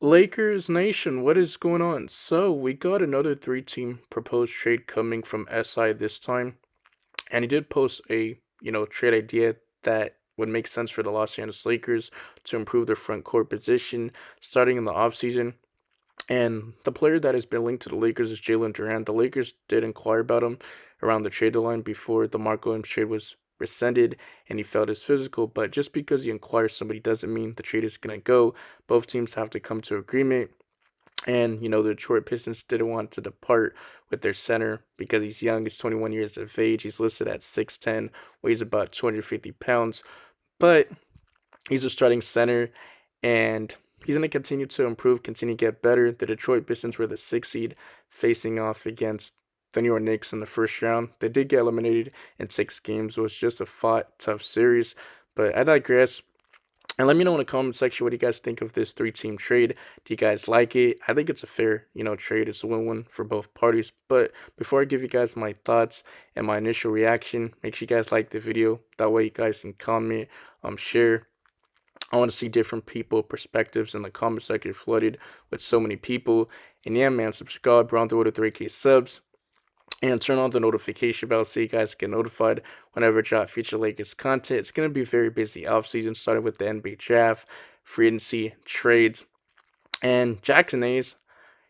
Lakers Nation, what is going on? So, we got another three-team proposed trade coming from SI this time, and he did post a, trade idea that would make sense for the Los Angeles Lakers to improve their front court position starting in the offseason. And the player that has been linked to the Lakers is Jalen Duren. The Lakers did inquire about him around the trade deadline before the Mark Williams trade was rescinded and he failed his physical. But just because you inquire somebody doesn't mean the trade is going to go. Both teams have to come to agreement. And, the Detroit Pistons didn't want to depart with their center because he's young. He's 21 years of age. He's listed at 6'10, weighs about 250 pounds. But he's a starting center, and he's going to continue to improve, continue to get better. The Detroit Pistons were the sixth seed facing off against the New York Knicks in the first round. They did get eliminated in 6 games. It was just a fought, tough series. But I digress. And let me know in the comment section what you guys think of this three-team trade. Do you guys like it? I think it's a fair, trade. It's a win-win for both parties. But before I give you guys my thoughts and my initial reaction, make sure you guys like the video. That way you guys can comment, share. I want to see different people, perspectives in the comment section flooded with so many people. And yeah, man, subscribe. We're on the road to 3K subs. And turn on the notification bell so you guys get notified whenever I drop future Lakers content. It's going to be very busy offseason, starting with the NBA draft, free agency, trades. And Jackson Hayes,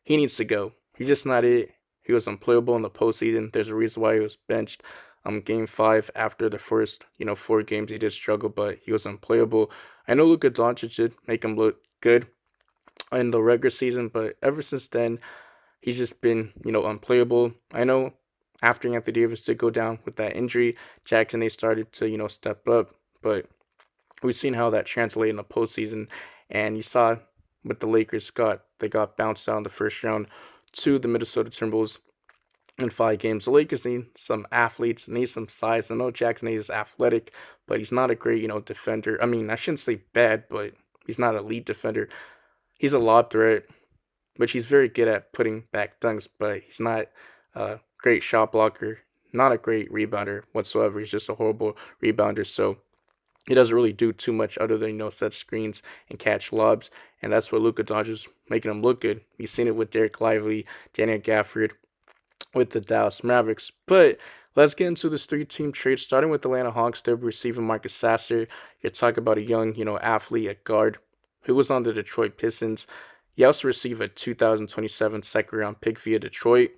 he needs to go. He's just not it. He was unplayable in the postseason. There's a reason why he was benched. Game 5 after the first, 4 games he did struggle, but he was unplayable. I know Luka Doncic did make him look good in the regular season, but ever since then, he's just been, unplayable. I know after Anthony Davis did go down with that injury, Jackson, they started to, step up. But we've seen how that translated in the postseason. And you saw what the Lakers got. They got bounced out in the first round to the Minnesota Timberwolves in 5 games. The Lakers need some athletes, need some size. I know Jackson is athletic, but he's not a great, defender. I mean, I shouldn't say bad, but he's not an elite defender. He's a lob threat, which he's very good at putting back dunks, but he's not a great shot blocker, not a great rebounder whatsoever. He's just a horrible rebounder, so he doesn't really do too much other than, set screens and catch lobs, and that's what Luka Doncic is making him look good. You've seen it with Derek Lively, Daniel Gafford, with the Dallas Mavericks. But let's get into this three-team trade, starting with the Atlanta Hawks. They're receiving Marcus Sasser. You talk about a young, athlete at guard who was on the Detroit Pistons. You also receive a 2027 second-round pick via Detroit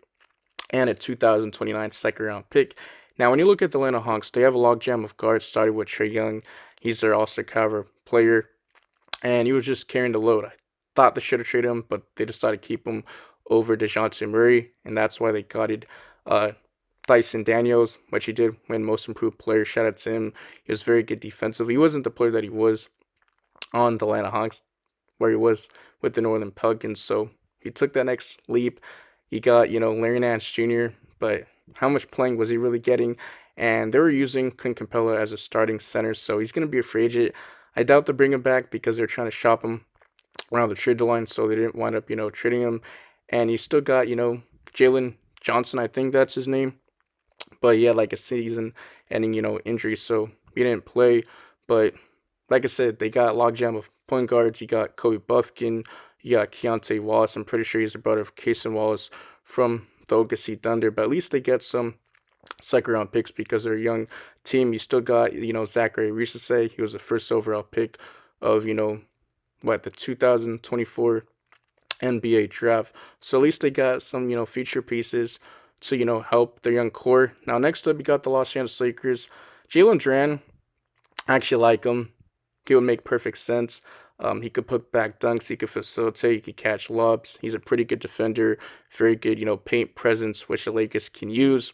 and a 2029 second-round pick. Now, when you look at the Atlanta Hawks, they have a logjam of guards, starting with Trae Young. He's their all-star caliber player, and he was just carrying the load. I thought they should have traded him, but they decided to keep him over DeJounte Murray, and that's why they got it. Dyson Daniels, which he did win Most Improved Player. Shout out to him. He was very good defensively. He wasn't the player that he was on the Atlanta Hawks, where he was with the Northern Pelicans. So he took that next leap. He got, Larry Nance Jr., but how much playing was he really getting? And they were using Clint Capella as a starting center, so he's going to be a free agent. I doubt they'll bring him back because they're trying to shop him around the trade deadline, so they didn't wind up, trading him. And you still got, Jalen Johnson, I think that's his name. But he had like a season-ending, injury, so he didn't play. But like I said, they got logjam of point guards. You got Kobe Buffkin. You got Keontae Wallace. I'm pretty sure he's the brother of Cason Wallace from the OKC Thunder. But at least they get some second-round picks because they're a young team. You still got, Zachary Risase. He was the first overall pick of, the 2024 NBA draft. So at least they got some, feature pieces to, help their young core. Now, next up, you got the Los Angeles Lakers. Jalen Duren, I actually like him. He would make perfect sense. He could put back dunks. He could facilitate. He could catch lobs. He's a pretty good defender. Very good, paint presence, which the Lakers can use.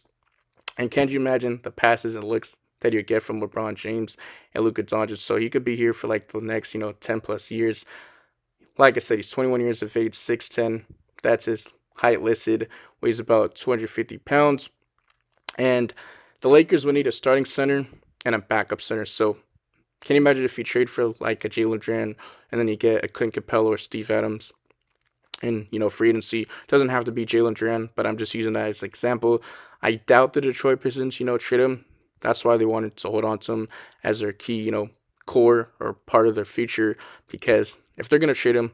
And can you imagine the passes and looks that you get from LeBron James and Luka Doncic? So he could be here for like the next, 10 plus years. Like I said, he's 21 years of age, 6'10". That's his height listed. Weighs about 250 pounds. And the Lakers would need a starting center and a backup center. So can you imagine if you trade for like a Jalen Duren and then you get a Clint Capella or Steve Adams in, free agency? Doesn't have to be Jalen Duren, but I'm just using that as an example. I doubt the Detroit Pistons, trade him. That's why they wanted to hold on to him as their key, core or part of their future, because if they're going to trade him,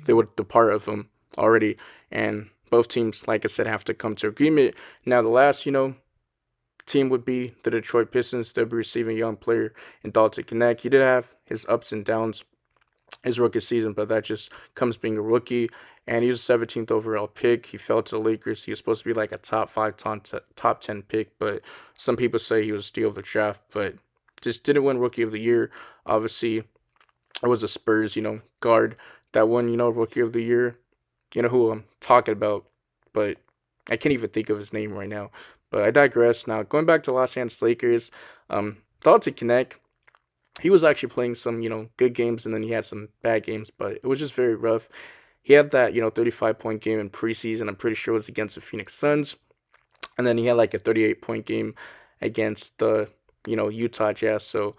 they would depart of him already. And both teams, like I said, have to come to agreement. Now, the last, team would be the Detroit Pistons. They'll be receiving a young player in Dalton Connect. He did have his ups and downs his rookie season, but that just comes being a rookie. And he was a 17th overall pick. He fell to the Lakers. He was supposed to be like a top five, top 10 pick, but some people say he was a steal of the draft, but just didn't win Rookie of the Year. Obviously, it was a Spurs, guard that won, Rookie of the Year. You know who I'm talking about, but I can't even think of his name right now. But I digress. Now, going back to Los Angeles Lakers, Dalton Connect, he was actually playing some, good games, and then he had some bad games, but it was just very rough. He had that, 35-point game in preseason. I'm pretty sure it was against the Phoenix Suns. And then he had like a 38-point game against the, Utah Jazz. So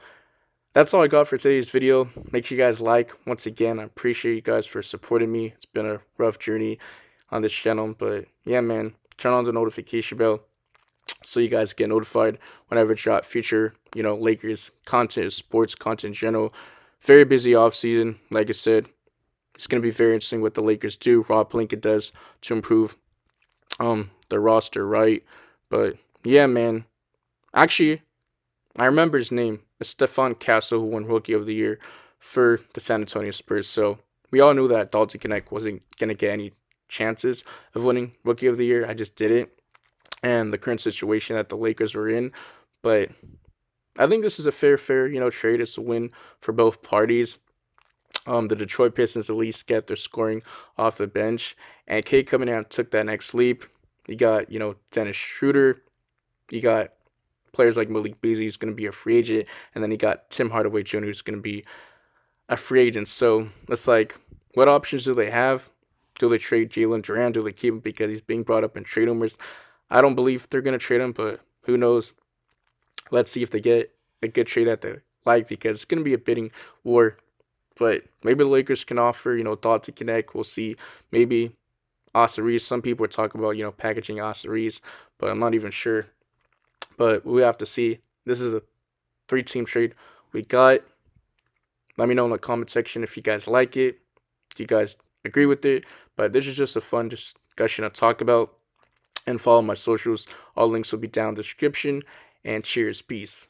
that's all I got for today's video. Make sure you guys like. Once again, I appreciate you guys for supporting me. It's been a rough journey on this channel. But yeah, man, turn on the notification bell so you guys get notified whenever I drop future, Lakers content, sports content in general. Very busy off season. Like I said, it's going to be very interesting what the Lakers do. Rob Pelinka does to improve their roster, right? But yeah, man. Actually, I remember his name. It's Stephon Castle, who won Rookie of the Year for the San Antonio Spurs. So we all knew that Dalton Connect wasn't going to get any chances of winning Rookie of the Year. I just didn't. And the current situation that the Lakers were in. But I think this is a fair, trade. It's a win for both parties. The Detroit Pistons at least get their scoring off the bench. And K coming out and took that next leap. You got, Dennis Schroeder. You got players like Malik Beasley, who's going to be a free agent. And then you got Tim Hardaway Jr., who's going to be a free agent. So it's like, what options do they have? Do they trade Jalen Duren? Do they keep him because he's being brought up in trade rumors? I don't believe they're going to trade him, but who knows? Let's see if they get a good trade that they like, because it's going to be a bidding war. But maybe the Lakers can offer, Dalton Connect. We'll see. Maybe Austin Reeves. Some people are talking about, packaging Austin Reeves, but I'm not even sure. But we have to see. This is a 3-team trade we got. Let me know in the comment section if you guys like it. Do you guys agree with it? But this is just a fun discussion to talk about. And follow my socials. All links will be down in the description. And cheers. Peace.